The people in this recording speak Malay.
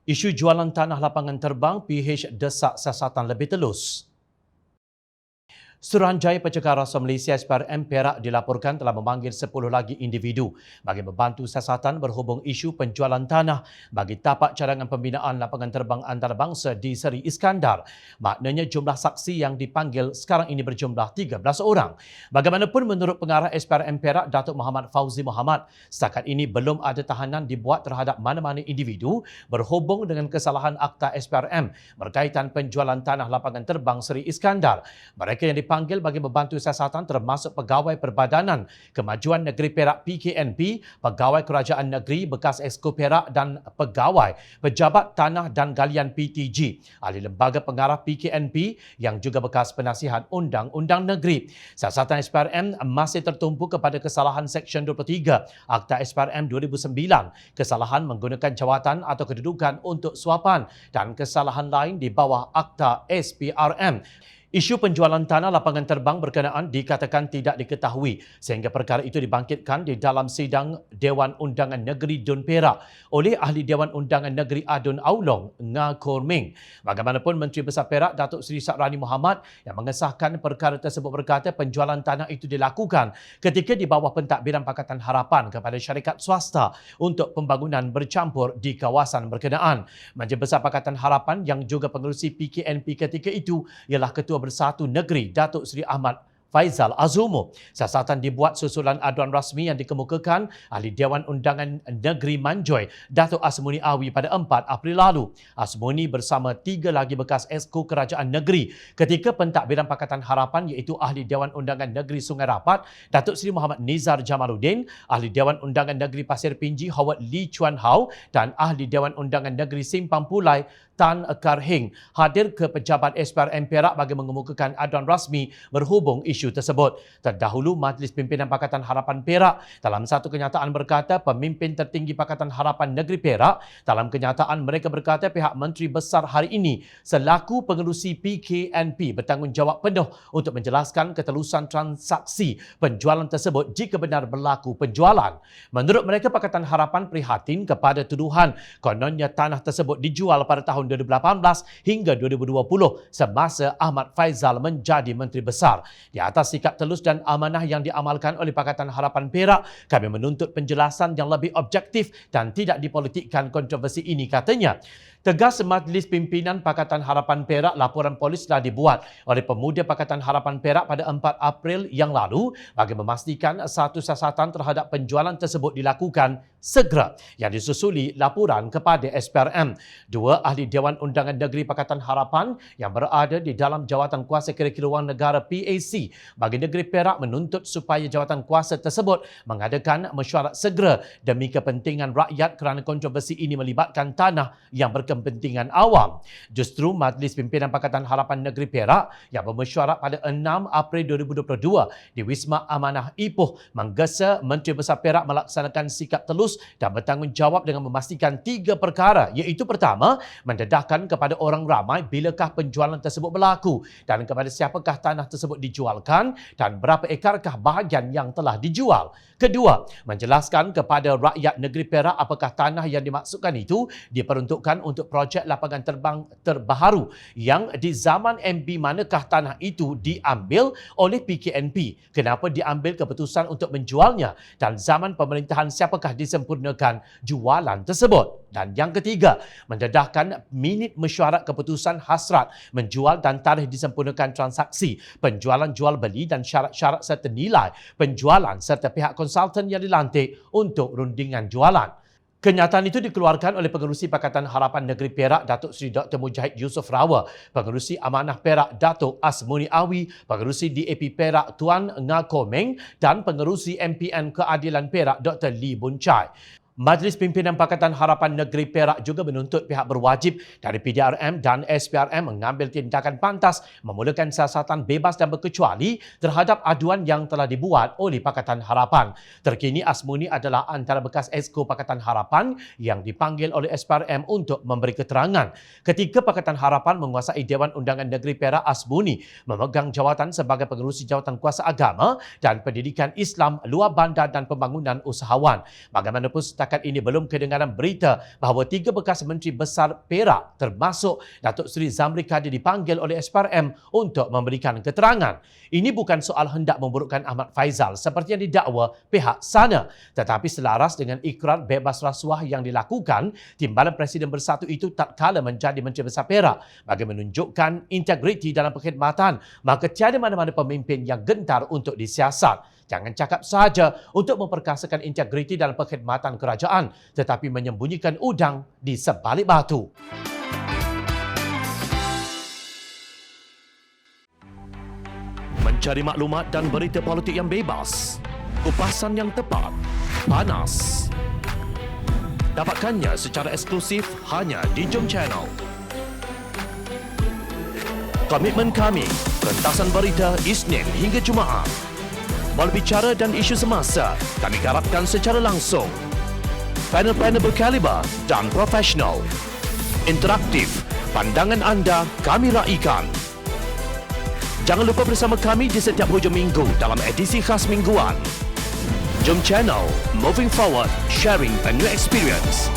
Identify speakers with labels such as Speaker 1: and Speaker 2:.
Speaker 1: Isu jualan tanah lapangan terbang, PH desak siasatan lebih telus. Suruhanjaya Pencegah Rasuah Malaysia SPRM Perak dilaporkan telah memanggil 10 lagi individu bagi membantu siasatan berhubung isu penjualan tanah bagi tapak cadangan pembinaan lapangan terbang antarabangsa di Seri Iskandar. Maknanya jumlah saksi yang dipanggil sekarang ini berjumlah 13 orang. Bagaimanapun menurut pengarah SPRM Perak Datuk Muhammad Fauzi Muhammad, setakat ini belum ada tahanan dibuat terhadap mana-mana individu berhubung dengan kesalahan Akta SPRM berkaitan penjualan tanah lapangan terbang Seri Iskandar. Mereka yang dipanggil bagi membantu siasatan termasuk Pegawai Perbadanan Kemajuan Negeri Perak PKNP, Pegawai Kerajaan Negeri bekas Exco Perak dan Pegawai Pejabat Tanah dan Galian PTG, ahli lembaga pengarah PKNP yang juga bekas penasihat Undang-Undang Negeri. Siasatan SPRM masih tertumpu kepada kesalahan Seksyen 23 Akta SPRM 2009, kesalahan menggunakan jawatan atau kedudukan untuk suapan dan kesalahan lain di bawah Akta SPRM. Isu penjualan tanah lapangan terbang berkenaan dikatakan tidak diketahui sehingga perkara itu dibangkitkan di dalam sidang Dewan Undangan Negeri Dun Perak oleh Ahli Dewan Undangan Negeri Adun Aulong Nga Korming. Bagaimanapun Menteri Besar Perak Datuk Seri Sakrani Muhammad yang mengesahkan perkara tersebut berkata penjualan tanah itu dilakukan ketika di bawah pentadbiran Pakatan Harapan kepada syarikat swasta untuk pembangunan bercampur di kawasan berkenaan. Menteri Besar Pakatan Harapan yang juga pengerusi PKNP ketika itu ialah Ketua Bersatu Negeri Datuk Seri Ahmad Faizal Azumo. Siasatan dibuat susulan aduan rasmi yang dikemukakan Ahli Dewan Undangan Negeri Manjoy, Datuk Asmuni Awi pada 4 April lalu. Asmuni bersama 3 lagi bekas Exco Kerajaan Negeri ketika pentadbiran Pakatan Harapan iaitu Ahli Dewan Undangan Negeri Sungai Rapat, Datuk Seri Muhammad Nizar Jamaluddin, Ahli Dewan Undangan Negeri Pasir Pinji Howard Lee Chuan Hau dan Ahli Dewan Undangan Negeri Simpang Pulai Tan Karhing hadir ke pejabat SPRM Perak bagi mengemukakan aduan rasmi berhubung isu tersebut. Terdahulu, Majlis Pimpinan Pakatan Harapan Perak dalam satu kenyataan berkata pemimpin tertinggi Pakatan Harapan Negeri Perak dalam kenyataan mereka berkata pihak Menteri Besar hari ini selaku pengerusi PKNP bertanggungjawab penuh untuk menjelaskan ketelusan transaksi penjualan tersebut jika benar berlaku penjualan. Menurut mereka, Pakatan Harapan prihatin kepada tuduhan kononnya tanah tersebut dijual pada tahun 2018 hingga 2020 semasa Ahmad Faizal menjadi Menteri Besar. Di atas sikap telus dan amanah yang diamalkan oleh Pakatan Harapan Perak, kami menuntut penjelasan yang lebih objektif dan tidak dipolitikkan kontroversi ini, katanya. Tegas Majlis Pimpinan Pakatan Harapan Perak, laporan polis telah dibuat oleh Pemuda Pakatan Harapan Perak pada 4 April yang lalu bagi memastikan satu siasatan terhadap penjualan tersebut dilakukan segera yang disusuli laporan kepada SPRM. 2 Ahli Dewan Undangan Negeri Pakatan Harapan yang berada di dalam Jawatan Kuasa Kira-kira Wang Negara PAC bagi Negeri Perak menuntut supaya jawatan kuasa tersebut mengadakan mesyuarat segera demi kepentingan rakyat kerana kontroversi ini melibatkan tanah yang berkepentingan awam. Justru Majlis Pimpinan Pakatan Harapan Negeri Perak yang bermesyuarat pada 6 April 2022 di Wisma Amanah Ipoh menggesa Menteri Besar Perak melaksanakan sikap telus dan bertanggungjawab dengan memastikan 3 perkara, iaitu pertama, mendedahkan kepada orang ramai bilakah penjualan tersebut berlaku dan kepada siapakah tanah tersebut dijualkan dan berapa ekarkah bahagian yang telah dijual. Kedua, menjelaskan kepada rakyat Negeri Perak apakah tanah yang dimaksudkan itu diperuntukkan untuk projek lapangan terbang terbaharu yang di zaman MB manakah tanah itu diambil oleh PKNP, kenapa diambil keputusan untuk menjualnya dan zaman pemerintahan siapakah disempurnakan jualan tersebut. Dan yang ketiga, mendedahkan minit mesyuarat keputusan hasrat menjual dan tarikh disempurnakan transaksi penjualan jual beli dan syarat-syarat serta nilai penjualan serta pihak konsultan yang dilantik untuk rundingan jualan. Kenyataan itu dikeluarkan oleh Pengerusi Pakatan Harapan Negeri Perak Datuk Seri Dr. Mujahid Yusof Rawa, Pengerusi Amanah Perak Datuk Asmuni Awi, Pengerusi DAP Perak Tuan Nga Komeng dan Pengerusi MPN Keadilan Perak Dr. Lee Boon Chai. Majlis Pimpinan Pakatan Harapan Negeri Perak juga menuntut pihak berwajib dari PDRM dan SPRM mengambil tindakan pantas memulakan siasatan bebas dan berkecuali terhadap aduan yang telah dibuat oleh Pakatan Harapan. Terkini Asmuni adalah antara bekas Exco Pakatan Harapan yang dipanggil oleh SPRM untuk memberi keterangan. Ketika Pakatan Harapan menguasai Dewan Undangan Negeri Perak, Asmuni memegang jawatan sebagai pengerusi Jawatan Kuasa Agama dan Pendidikan Islam Luar Bandar dan Pembangunan Usahawan. Bagaimanapun setakat setakat ini belum kedengaran berita bahawa 3 bekas Menteri Besar Perak termasuk Datuk Seri Zamri Kadir dipanggil oleh SPRM untuk memberikan keterangan. Ini bukan soal hendak memburukkan Ahmad Faizal seperti yang didakwa pihak sana, tetapi selaras dengan ikrar bebas rasuah yang dilakukan, Timbalan Presiden Bersatu itu tak kala menjadi Menteri Besar Perak bagi menunjukkan integriti dalam perkhidmatan, maka tiada mana-mana pemimpin yang gentar untuk disiasat. Jangan cakap sahaja untuk memperkasakan integriti dalam perkhidmatan kerajaan, tetapi menyembunyikan udang di sebalik batu. Mencari maklumat dan berita politik yang bebas, kupasan yang tepat, panas. Dapatkannya secara eksklusif hanya di Jom Channel. Komitmen kami, pentasan berita Isnin hingga Jumaat. Berbicara dan isu semasa, kami garapkan secara langsung. Panel-panel berkaliber dan profesional. Interaktif, pandangan anda kami raikan. Jangan lupa bersama kami di setiap hujung minggu dalam edisi khas mingguan. Jom Channel, moving forward, sharing a new experience.